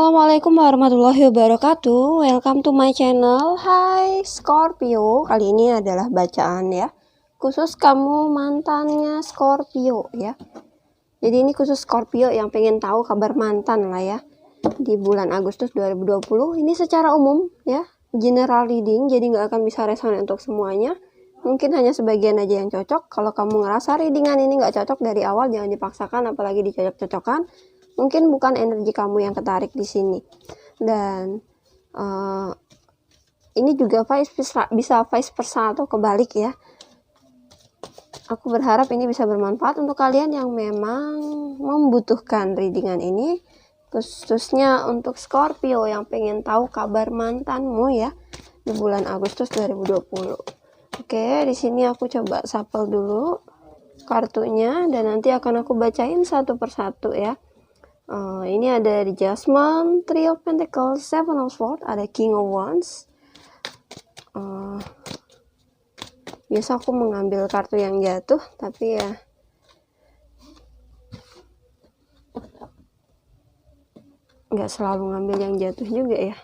Assalamualaikum warahmatullahi wabarakatuh. Welcome to my channel. Hai Scorpio, kali ini adalah bacaan ya, khusus kamu mantannya Scorpio ya. Jadi ini khusus Scorpio yang pengen tahu kabar mantan lah ya di bulan Agustus 2020. Ini secara umum ya, general reading, jadi nggak akan bisa resonan untuk semuanya. Mungkin hanya sebagian aja yang cocok. Kalau kamu ngerasa readingan ini nggak cocok dari awal, jangan dipaksakan, apalagi dicocok-cocokan. Mungkin bukan energi kamu yang ketarik di sini. Dan ini juga bisa vice versa atau kebalik ya. Aku berharap ini bisa bermanfaat untuk kalian yang memang membutuhkan readingan ini, khususnya untuk Scorpio yang pengen tahu kabar mantanmu ya di bulan Agustus 2020. Oke, di sini aku coba shuffle dulu kartunya dan nanti akan aku bacain satu persatu ya. Ini ada The Judgment, Three of Pentacles, Seven of Swords, ada King of Wands. Biasa aku mengambil kartu yang jatuh, tapi ya nggak selalu ngambil yang jatuh juga ya.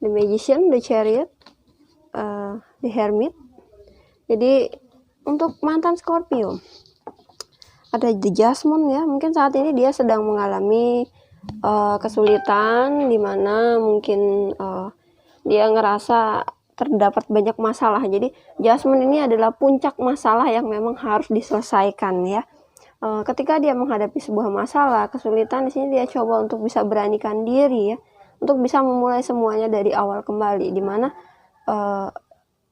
The Magician, The Chariot, The Hermit. Jadi untuk mantan Scorpio ada The Judgment ya, mungkin saat ini dia sedang mengalami kesulitan, dimana mungkin dia ngerasa terdapat banyak masalah. Jadi Judgment ini adalah puncak masalah yang memang harus diselesaikan ya. Ketika dia menghadapi sebuah masalah, kesulitan, di sini dia coba untuk bisa beranikan diri ya, untuk bisa memulai semuanya dari awal kembali, dimana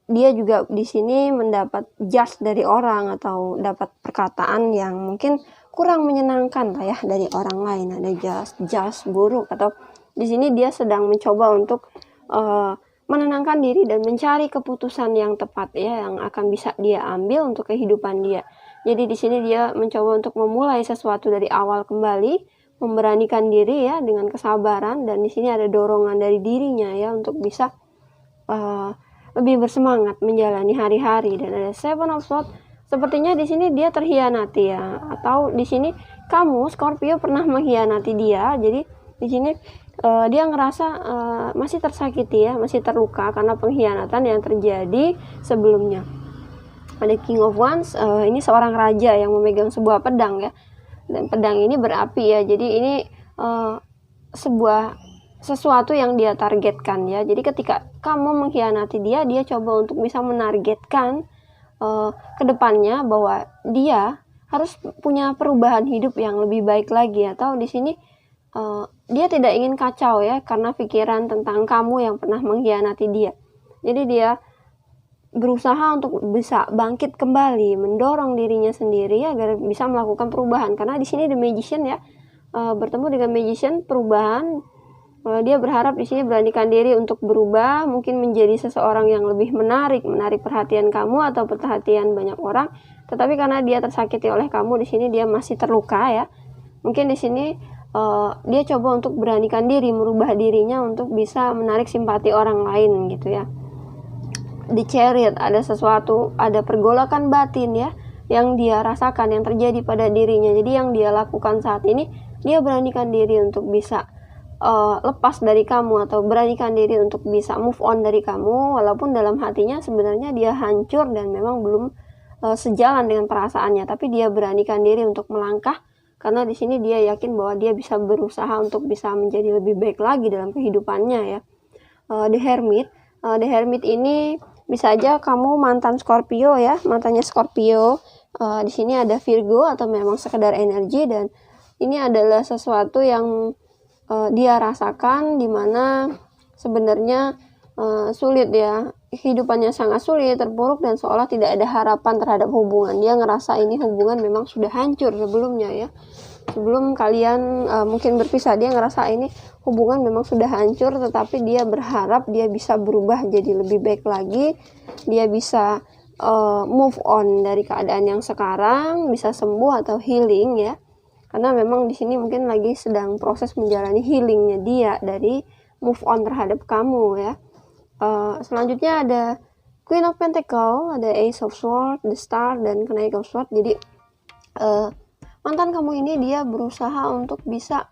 dia juga di sini mendapat judge dari orang atau dapat perkataan yang mungkin kurang menyenangkan lah ya dari orang lain. Ada judge buruk, atau di sini dia sedang mencoba untuk menenangkan diri dan mencari keputusan yang tepat ya, yang akan bisa dia ambil untuk kehidupan dia. Jadi di sini dia mencoba untuk memulai sesuatu dari awal kembali, memberanikan diri ya dengan kesabaran, dan di sini ada dorongan dari dirinya ya untuk bisa lebih bersemangat menjalani hari-hari. Dan ada Seven of Swords, sepertinya di sini dia terhianati ya, atau di sini kamu Scorpio pernah mengkhianati dia. Jadi di sini dia ngerasa masih tersakiti ya, masih terluka karena pengkhianatan yang terjadi sebelumnya. Ada King of Wands, ini seorang raja yang memegang sebuah pedang ya, dan pedang ini berapi ya. Jadi ini sesuatu yang dia targetkan ya. Jadi ketika kamu mengkhianati dia, dia coba untuk bisa menargetkan ke depannya bahwa dia harus punya perubahan hidup yang lebih baik lagi. Atau di sini dia tidak ingin kacau ya karena pikiran tentang kamu yang pernah mengkhianati dia. Jadi dia berusaha untuk bisa bangkit kembali, mendorong dirinya sendiri agar bisa melakukan perubahan. Karena di sini The Magician ya, bertemu dengan Magician, perubahan. Dia berharap di sini beranikan diri untuk berubah, mungkin menjadi seseorang yang lebih menarik perhatian kamu atau perhatian banyak orang. Tetapi karena dia tersakiti oleh kamu, di sini dia masih terluka ya. Mungkin di sini dia coba untuk beranikan diri, merubah dirinya untuk bisa menarik simpati orang lain gitu ya. The Chariot, ada sesuatu, ada pergolakan batin ya yang dia rasakan, yang terjadi pada dirinya. Jadi yang dia lakukan saat ini, dia beranikan diri untuk bisa lepas dari kamu, atau beranikan diri untuk bisa move on dari kamu, walaupun dalam hatinya sebenarnya dia hancur dan memang belum sejalan dengan perasaannya, tapi dia beranikan diri untuk melangkah karena di sini dia yakin bahwa dia bisa berusaha untuk bisa menjadi lebih baik lagi dalam kehidupannya ya. The Hermit, The Hermit ini bisa aja kamu mantan Scorpio ya, mantannya Scorpio. Di sini ada Virgo atau memang sekedar energi, dan ini adalah sesuatu yang dia rasakan, dimana sebenarnya sulit ya, kehidupannya sangat sulit, terpuruk, dan seolah tidak ada harapan terhadap hubungan. Dia ngerasa ini hubungan memang sudah hancur sebelumnya ya, sebelum kalian mungkin berpisah. Dia ngerasa ini hubungan memang sudah hancur, tetapi dia berharap dia bisa berubah jadi lebih baik lagi, dia bisa move on dari keadaan yang sekarang, bisa sembuh atau healing ya. Karena memang di sini mungkin lagi sedang proses menjalani healingnya dia dari move on terhadap kamu ya. Selanjutnya ada Queen of Pentacles, ada Ace of Swords, The Star, dan Knight of Swords. Jadi mantan kamu ini dia berusaha untuk bisa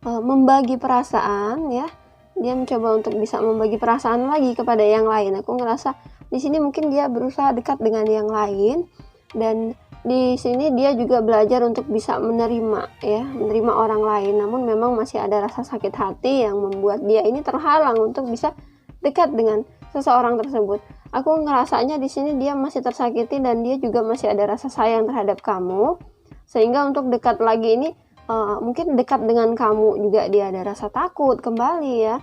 membagi perasaan ya. Dia mencoba untuk bisa membagi perasaan lagi kepada yang lain. Aku ngerasa di sini mungkin dia berusaha dekat dengan yang lain, dan di sini dia juga belajar untuk bisa menerima ya, menerima orang lain. Namun memang masih ada rasa sakit hati yang membuat dia ini terhalang untuk bisa dekat dengan seseorang tersebut. Aku ngerasanya di sini dia masih tersakiti dan dia juga masih ada rasa sayang terhadap kamu. Sehingga untuk dekat lagi ini mungkin dekat dengan kamu juga dia ada rasa takut kembali ya.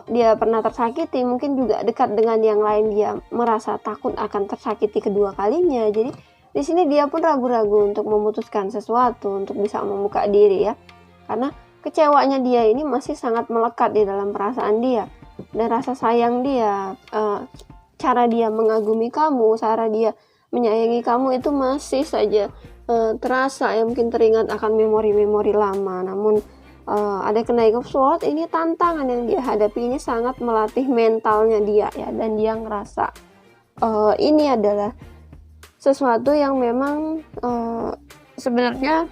Dia pernah tersakiti, mungkin juga dekat dengan yang lain dia merasa takut akan tersakiti kedua kalinya. Jadi di sini dia pun ragu-ragu untuk memutuskan sesuatu, untuk bisa membuka diri ya. Karena kecewanya dia ini masih sangat melekat di dalam perasaan dia, dan rasa sayang dia, cara dia mengagumi kamu, cara dia menyayangi kamu itu masih saja terasa ya, mungkin teringat akan memori-memori lama. Namun ada Knight of Swords, ini tantangan yang dia hadapi ini sangat melatih mentalnya dia ya, dan dia ngerasa ini adalah sesuatu yang memang sebenarnya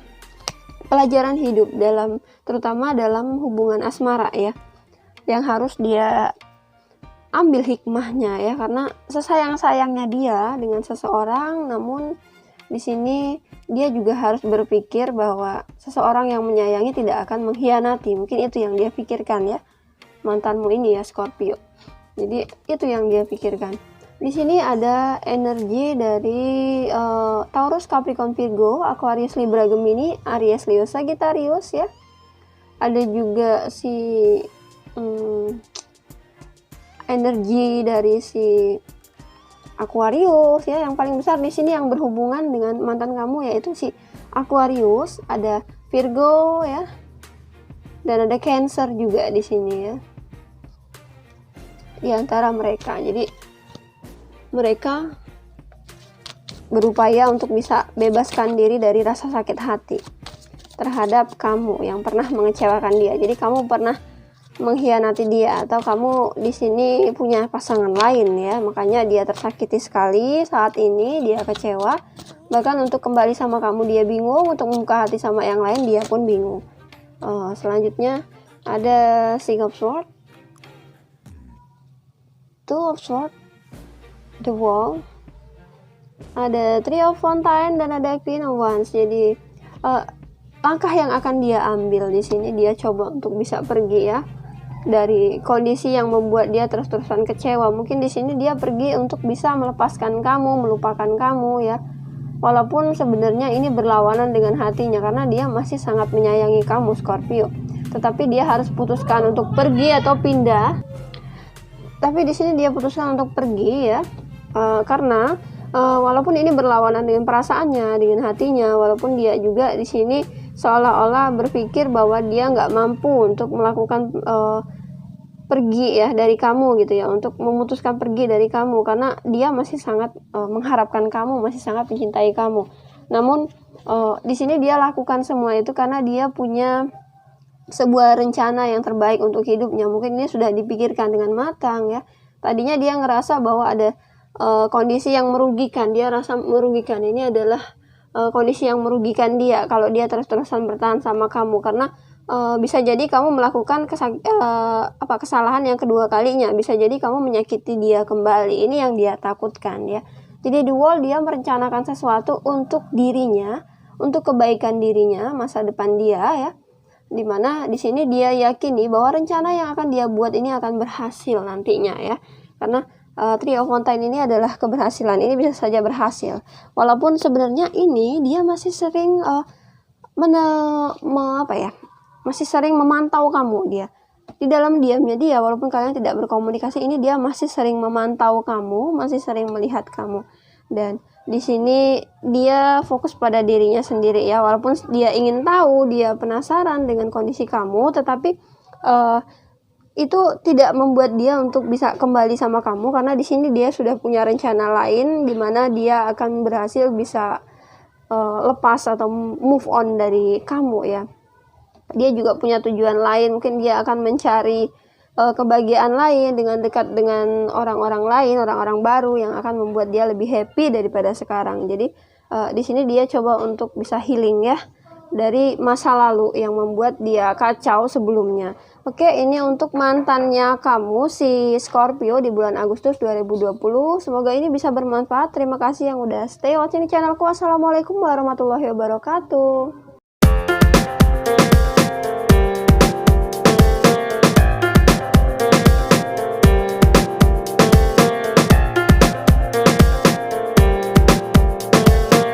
pelajaran hidup dalam, terutama dalam hubungan asmara ya, yang harus dia ambil hikmahnya ya. Karena sesayang-sayangnya dia dengan seseorang, namun di sini dia juga harus berpikir bahwa seseorang yang menyayangi tidak akan mengkhianati. Mungkin itu yang dia pikirkan ya, mantanmu ini ya Scorpio. Jadi itu yang dia pikirkan. Di sini ada energi dari Taurus, Capricorn, Virgo, Aquarius, Libra, Gemini, Aries, Leo, Sagittarius ya. Ada juga si energi dari si Aquarius ya, yang paling besar di sini yang berhubungan dengan mantan kamu yaitu si Aquarius, ada Virgo ya, dan ada Cancer juga di sini ya, di antara mereka. Jadi mereka berupaya untuk bisa bebaskan diri dari rasa sakit hati terhadap kamu yang pernah mengecewakan dia. Jadi kamu pernah mengkhianati dia, atau kamu di sini punya pasangan lain ya, makanya dia tersakiti sekali saat ini, dia kecewa, bahkan untuk kembali sama kamu dia bingung, untuk membuka hati sama yang lain dia pun bingung. Selanjutnya ada Six of Swords, Two of Swords, The Wall, ada Three of Fountain, dan ada Queen of Wands. Jadi langkah yang akan dia ambil di sini, dia coba untuk bisa pergi ya dari kondisi yang membuat dia terus-terusan kecewa. Mungkin di sini dia pergi untuk bisa melepaskan kamu, melupakan kamu ya. Walaupun sebenarnya ini berlawanan dengan hatinya, karena dia masih sangat menyayangi kamu Scorpio. Tetapi dia harus putuskan untuk pergi atau pindah. Tapi di sini dia putuskan untuk pergi ya, karena walaupun ini berlawanan dengan perasaannya, dengan hatinya, walaupun dia juga di sini seolah-olah berpikir bahwa dia nggak mampu untuk melakukan pergi ya dari kamu gitu ya, untuk memutuskan pergi dari kamu, karena dia masih sangat mengharapkan kamu, masih sangat mencintai kamu. Namun di sini dia lakukan semua itu karena dia punya sebuah rencana yang terbaik untuk hidupnya. Mungkin ini sudah dipikirkan dengan matang ya. Tadinya dia ngerasa bahwa ada kondisi yang merugikan, dia rasa merugikan. Ini adalah kondisi yang merugikan dia kalau dia terus-terusan bertahan sama kamu, karena bisa jadi kamu melakukan kesalahan yang kedua kalinya, bisa jadi kamu menyakiti dia kembali. Ini yang dia takutkan ya. Jadi di Wall dia merencanakan sesuatu untuk dirinya, untuk kebaikan dirinya, masa depan dia ya. Dimana di sini dia yakini bahwa rencana yang akan dia buat ini akan berhasil nantinya ya. Karena Three of Fountain ini adalah keberhasilan, ini bisa saja berhasil. Walaupun sebenarnya ini dia masih sering masih sering memantau kamu dia. Di dalam diamnya dia, walaupun kalian tidak berkomunikasi, ini dia masih sering memantau kamu, masih sering melihat kamu. Dan di sini dia fokus pada dirinya sendiri ya, walaupun dia ingin tahu, dia penasaran dengan kondisi kamu, tetapi itu tidak membuat dia untuk bisa kembali sama kamu, karena di sini dia sudah punya rencana lain di mana dia akan berhasil bisa lepas atau move on dari kamu ya. Dia juga punya tujuan lain, mungkin dia akan mencari kebahagiaan lain dengan dekat dengan orang-orang lain, orang-orang baru yang akan membuat dia lebih happy daripada sekarang. Jadi di sini dia coba untuk bisa healing ya, dari masa lalu yang membuat dia kacau sebelumnya. Oke, ini untuk mantannya kamu si Scorpio di bulan Agustus 2020. Semoga ini bisa bermanfaat. Terima kasih yang udah stay watching di channelku. Wassalamualaikum warahmatullahi wabarakatuh.